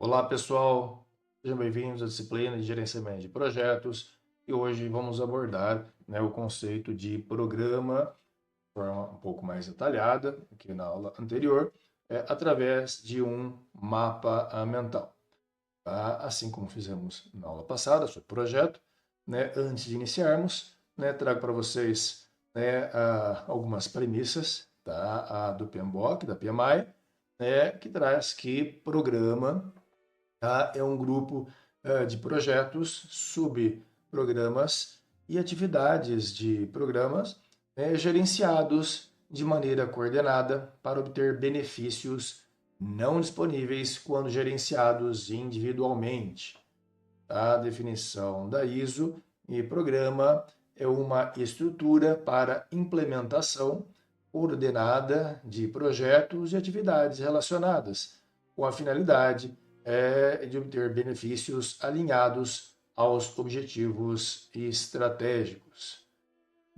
Olá, pessoal. Sejam bem-vindos à disciplina de gerenciamento de projetos. E hoje vamos abordar, o conceito de programa de forma um pouco mais detalhada que na aula anterior, através de um mapa mental. Tá? Assim como fizemos na aula passada sobre projeto, antes de iniciarmos, trago para vocês, algumas premissas, tá? Do PMBOK, da PMI, que traz que programa, tá? É um grupo de projetos, subprogramas e atividades de programas, gerenciados de maneira coordenada para obter benefícios não disponíveis quando gerenciados individualmente. A definição da ISO e programa é uma estrutura para implementação ordenada de projetos e atividades relacionadas com a finalidade de obter benefícios alinhados aos objetivos estratégicos.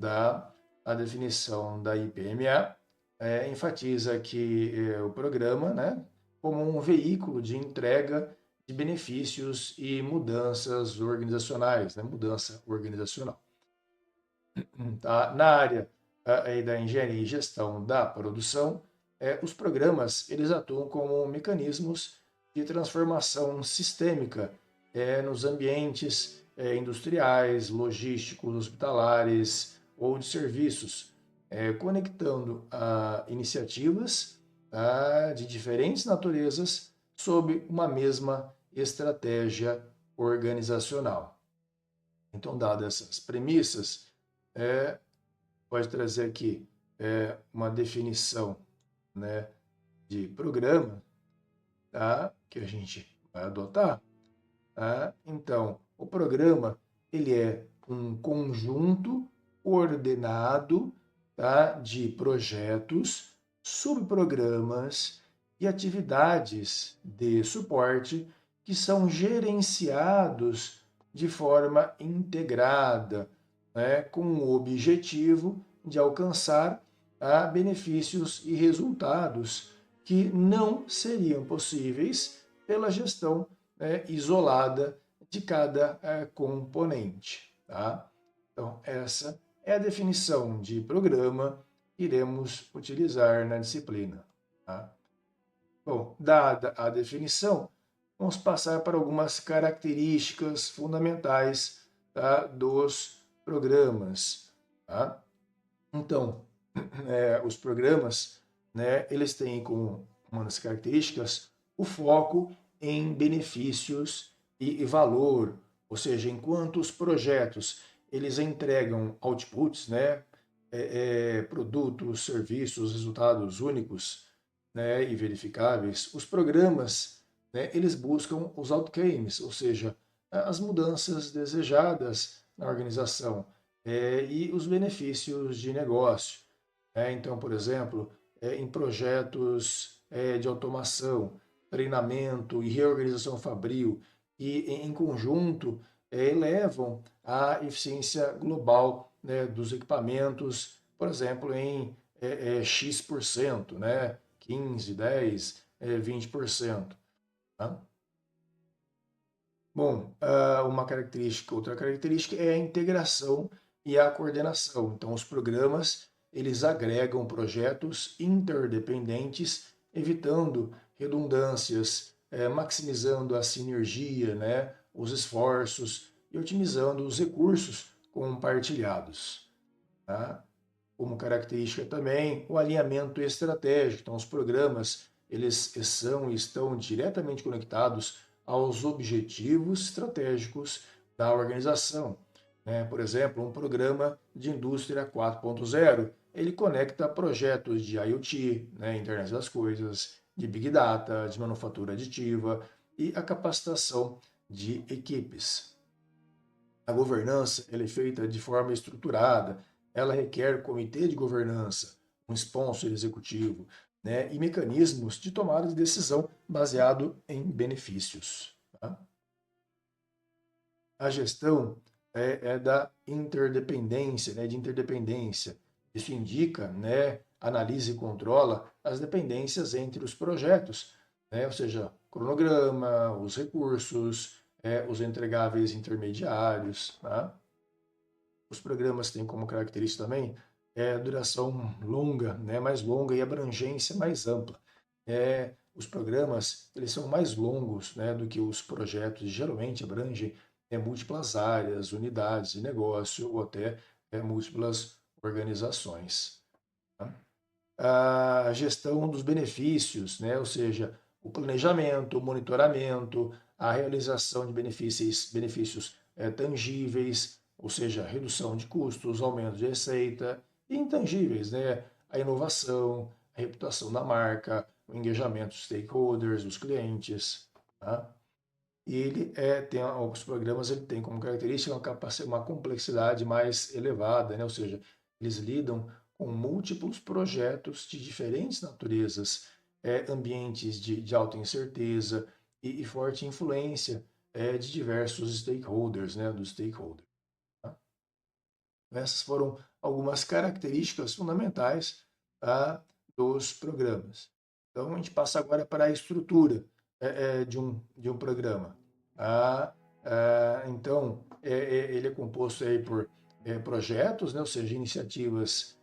A definição da IPMA enfatiza que o programa, como um veículo de entrega de benefícios e mudanças organizacionais, mudança organizacional. Tá? Na área da engenharia e gestão da produção, os programas eles atuam como mecanismos de transformação sistêmica nos ambientes industriais, logísticos, hospitalares ou de serviços, conectando iniciativas de diferentes naturezas sob uma mesma estratégia organizacional. Então, dadas essas premissas, pode trazer aqui uma definição, de programa, tá? Que a gente vai adotar. Tá? Então, o programa ele é um conjunto ordenado, tá? De projetos, subprogramas e atividades de suporte que são gerenciados de forma integrada, com o objetivo de alcançar benefícios e resultados que não seriam possíveis pela gestão isolada de cada componente. Tá? Então, essa é a definição de programa que iremos utilizar na disciplina. Tá? Bom, dada a definição, vamos passar para algumas características fundamentais, tá, dos programas. Tá? Então, os programas, eles têm como uma das características o foco em benefícios e valor, ou seja, enquanto os projetos eles entregam outputs, produtos, serviços, resultados únicos, e verificáveis, os programas, eles buscam os outcomes, ou seja, as mudanças desejadas na organização e os benefícios de negócio. Então, por exemplo, em projetos de automação, treinamento e reorganização fabril, que em conjunto elevam a eficiência global, dos equipamentos, por exemplo, em X%, 15, 10, 20%. Tá? Bom, outra característica é a integração e a coordenação. Então, os programas, eles agregam projetos interdependentes, evitando redundâncias, maximizando a sinergia, os esforços e otimizando os recursos compartilhados. Tá? Como característica também o alinhamento estratégico. Então, os programas, eles são e estão diretamente conectados aos objetivos estratégicos da organização. Por exemplo, um programa de indústria 4.0, ele conecta projetos de IoT, Internet das Coisas, de Big Data, de manufatura aditiva e a capacitação de equipes. A governança ela é feita de forma estruturada, ela requer comitê de governança, um sponsor executivo, e mecanismos de tomada de decisão baseado em benefícios. Tá? A gestão é da interdependência, de interdependência. Isso indica, analisa e controla as dependências entre os projetos, né? Ou seja, cronograma, os recursos, os entregáveis intermediários, tá? Os programas têm como característica também duração longa, né, mais longa e abrangência mais ampla. Os programas eles são mais longos, né, do que os projetos e geralmente abrangem múltiplas áreas, unidades de negócio ou até múltiplas organizações. Tá? A gestão dos benefícios, né, ou seja, o planejamento, o monitoramento, a realização de benefícios tangíveis, ou seja, redução de custos, aumento de receita, e intangíveis, né, a inovação, a reputação da marca, o engajamento dos stakeholders, dos clientes. Tá? E ele os programas ele tem como característica uma complexidade mais elevada, né? Ou seja, eles lidam com múltiplos projetos de diferentes naturezas, ambientes de alta incerteza e forte influência de diversos stakeholders, né? Dos stakeholders. Tá? Essas foram algumas características fundamentais, tá, dos programas. Então, a gente passa agora para a estrutura de um programa. Tá? Então, ele é composto aí por projetos, né, ou seja, iniciativas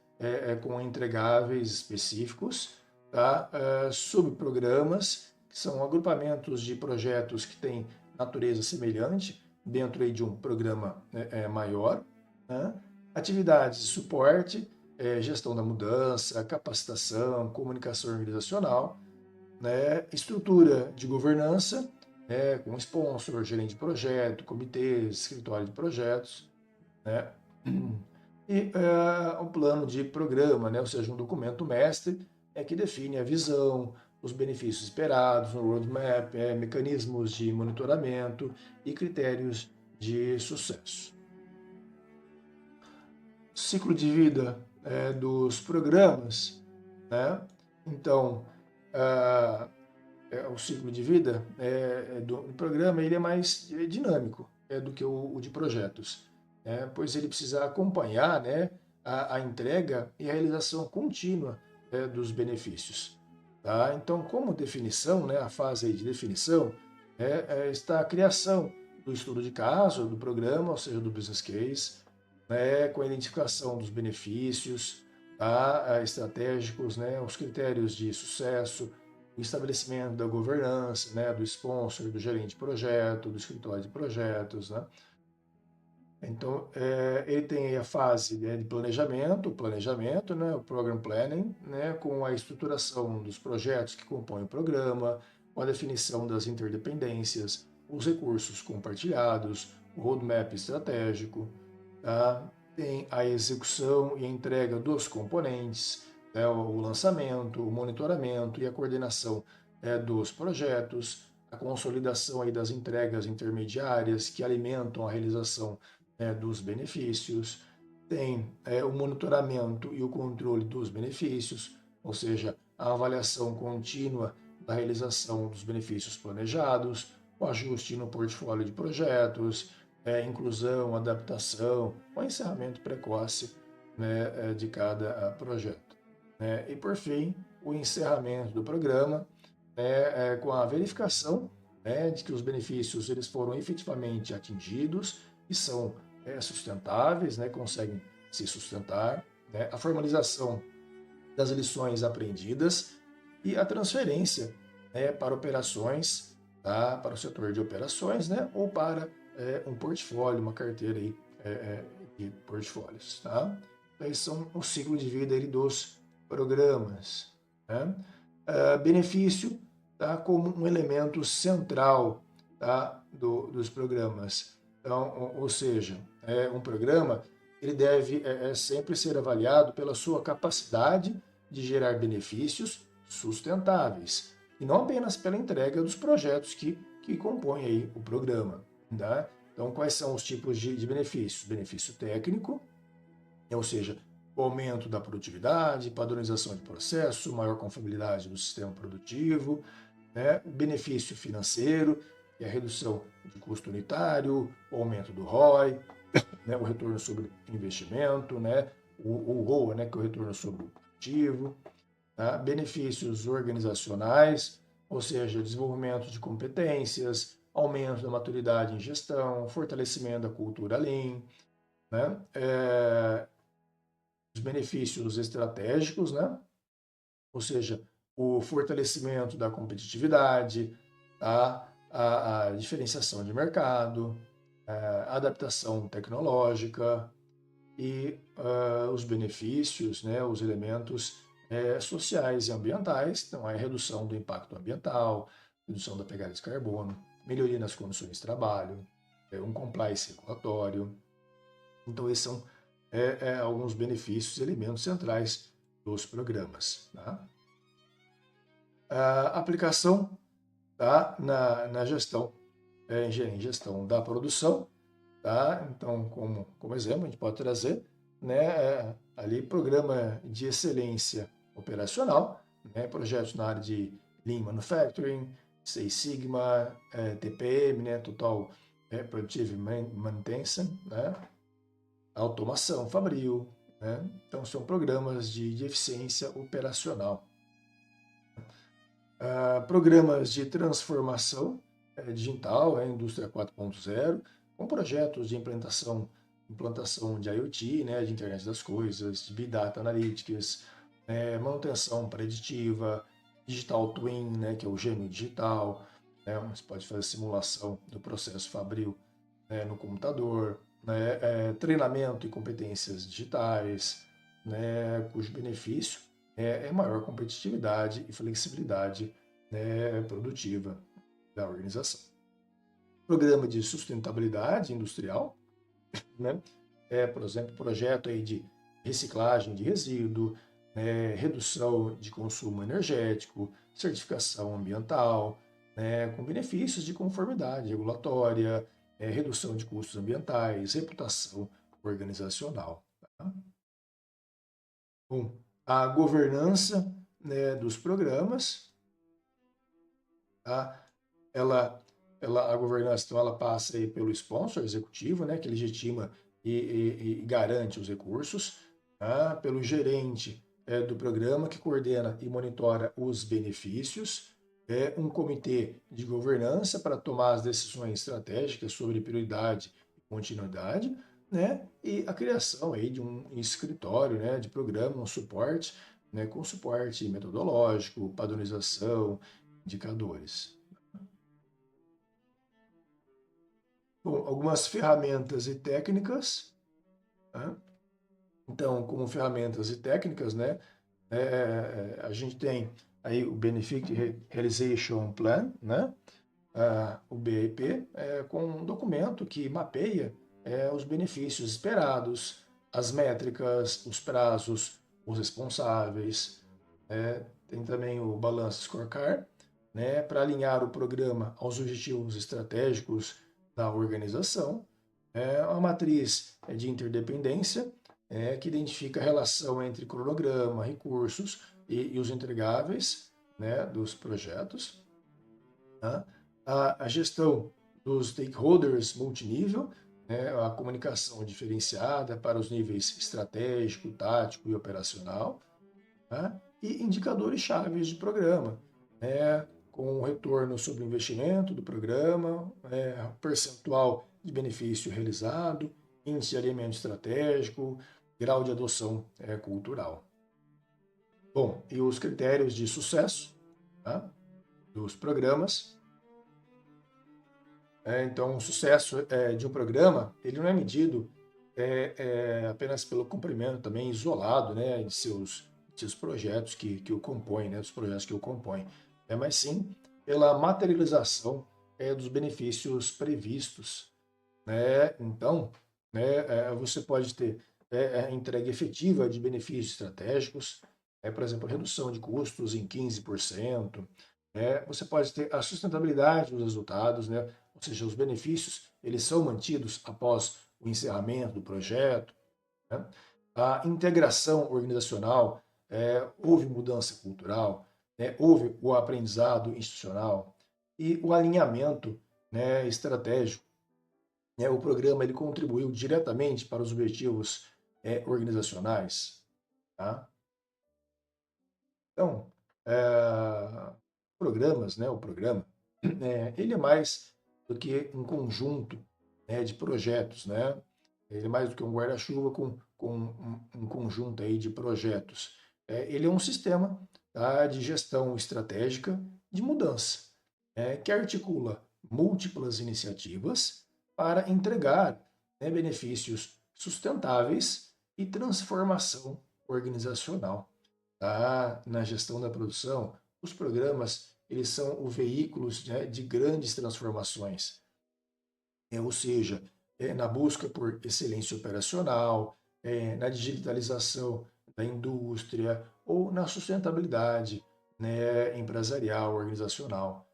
com entregáveis específicos, tá? Subprogramas, que são agrupamentos de projetos que têm natureza semelhante dentro aí de um programa maior, né? Atividades de suporte, gestão da mudança, capacitação, comunicação organizacional, né? Estrutura de governança, né? Com sponsor, gerente de projeto, comitês, escritório de projetos, né? E um plano de programa, né? Ou seja, um documento mestre que define a visão, os benefícios esperados, um roadmap, mecanismos de monitoramento e critérios de sucesso. Ciclo de vida dos programas, né? Então, o ciclo de vida do programa ele é mais dinâmico do que o de projetos, né? Pois ele precisa acompanhar, né, a entrega e a realização contínua dos benefícios. Tá? Então, como definição, né, a fase aí de definição, está a criação do estudo de caso do programa, ou seja, do business case, né, com a identificação dos benefícios tá, estratégicos, né, os critérios de sucesso, o estabelecimento da governança, né, do sponsor, do gerente de projeto, do escritório de projetos. Né? Então, ele tem a fase de planejamento, né, o program planning, né, com a estruturação dos projetos que compõem o programa, com a definição das interdependências, os recursos compartilhados, o roadmap estratégico, tá? Tem a execução e a entrega dos componentes, né, o lançamento, o monitoramento e a coordenação dos projetos, a consolidação aí das entregas intermediárias que alimentam a realização dos benefícios, tem o monitoramento e o controle dos benefícios, ou seja, a avaliação contínua da realização dos benefícios planejados, o ajuste no portfólio de projetos, inclusão, adaptação, o encerramento precoce, né, de cada projeto. Né? E, por fim, o encerramento do programa com a verificação, né, de que os benefícios eles foram efetivamente atingidos e são sustentáveis, né, conseguem se sustentar, né, a formalização das lições aprendidas e a transferência para operações, tá, para o setor de operações, né, ou para um portfólio, uma carteira aí, de portfólios. Tá? Então, esses são o ciclo de vida aí dos programas. Né? Benefício tá, como um elemento central tá, dos programas. Então, ou seja, um programa ele deve sempre ser avaliado pela sua capacidade de gerar benefícios sustentáveis e não apenas pela entrega dos projetos que compõem aí o programa. Tá? Então, quais são os tipos de benefícios? Benefício técnico, ou seja, o aumento da produtividade, padronização de processo, maior confiabilidade do sistema produtivo, né? Benefício financeiro, que é a redução de custo unitário, o aumento do ROI, né? O retorno sobre investimento, né? o ROA, né? Que é o retorno sobre o ativo, tá? Benefícios organizacionais, ou seja, desenvolvimento de competências, aumento da maturidade em gestão, fortalecimento da cultura Lean, né? Os benefícios estratégicos, né? Ou seja, o fortalecimento da competitividade, a diferenciação de mercado, a adaptação tecnológica e os benefícios, né, os elementos sociais e ambientais, então a redução do impacto ambiental, redução da pegada de carbono, melhoria nas condições de trabalho, um compliance regulatório. Então esses são alguns benefícios e elementos centrais dos programas. Tá? A aplicação tá, na gestão, em gestão da produção, tá? Então, como exemplo, a gente pode trazer, né, ali programa de excelência operacional, né, projetos na área de Lean Manufacturing, Six Sigma, TPM, né, Total Productive Maintenance, né, automação fabril, né? Então, são programas de eficiência operacional. Programas de transformação digital, indústria 4.0, com projetos de implantação de IoT, né, de internet das coisas, de Big Data Analytics, manutenção preditiva, Digital Twin, né, que é o gêmeo digital, né, você pode fazer simulação do processo fabril no computador, né, treinamento e competências digitais, né, cujo benefício é maior competitividade e flexibilidade, né, produtiva da organização. Programa de sustentabilidade industrial, né, por exemplo, projeto aí de reciclagem de resíduo, né, redução de consumo energético, certificação ambiental, né, com benefícios de conformidade regulatória, redução de custos ambientais, reputação organizacional. Tá? Bom, a governança, né, dos programas, tá? ela, a governança, então, ela passa aí pelo sponsor executivo, né, que legitima e garante os recursos, tá? Pelo gerente do programa, que coordena e monitora os benefícios, um comitê de governança para tomar as decisões estratégicas sobre prioridade e continuidade, né? E a criação aí de um escritório, né, de programa, um suporte, né, com suporte metodológico, padronização, indicadores. Bom, algumas ferramentas e técnicas, né? Então, como ferramentas e técnicas, né, a gente tem aí o Benefit Realization Plan, né, o BIP, com um documento que mapeia os benefícios esperados, as métricas, os prazos, os responsáveis. Tem também o Balance Scorecard, né, para alinhar o programa aos objetivos estratégicos da organização. A matriz de interdependência, que identifica a relação entre cronograma, recursos e os entregáveis, né, dos projetos. Tá? A gestão dos stakeholders multinível, né, a comunicação diferenciada para os níveis estratégico, tático e operacional, tá? E indicadores chaves de programa, né, com o retorno sobre o investimento do programa, percentual de benefício realizado, índice de alinhamento estratégico, grau de adoção cultural. Bom, e os critérios de sucesso, tá, dos programas. Então, o sucesso de um programa, ele não é medido apenas pelo cumprimento também isolado, né, de seus projetos que o compõem, né, dos projetos que o compõem, mas sim pela materialização dos benefícios previstos, né? Então, né, você pode ter entrega efetiva de benefícios estratégicos, por exemplo, redução de custos em 15%, você pode ter a sustentabilidade dos resultados, né? Ou seja, os benefícios eles são mantidos após o encerramento do projeto, né? A integração organizacional, houve mudança cultural, houve o aprendizado institucional e o alinhamento, né, estratégico. O programa ele contribuiu diretamente para os objetivos organizacionais. Tá? Então, Programas, né, o programa, ele é mais do que um conjunto, né, de projetos, né? Ele é mais do que um guarda-chuva com um conjunto aí de projetos. Ele é um sistema, tá, de gestão estratégica de mudança, que articula múltiplas iniciativas para entregar, né, benefícios sustentáveis e transformação organizacional. Tá? Na gestão da produção, os programas eles são os veículos, né, de grandes transformações, ou seja, na busca por excelência operacional, na digitalização da indústria ou na sustentabilidade, né, empresarial, organizacional.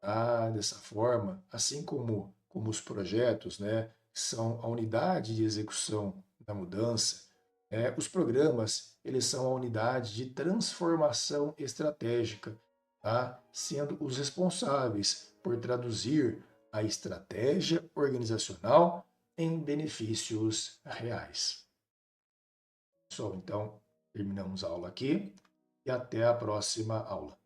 Ah, dessa forma, assim como os projetos, né, são a unidade de execução da mudança, os programas eles são a unidade de transformação estratégica, tá? Sendo os responsáveis por traduzir a estratégia organizacional em benefícios reais. Pessoal, então terminamos a aula aqui e até a próxima aula.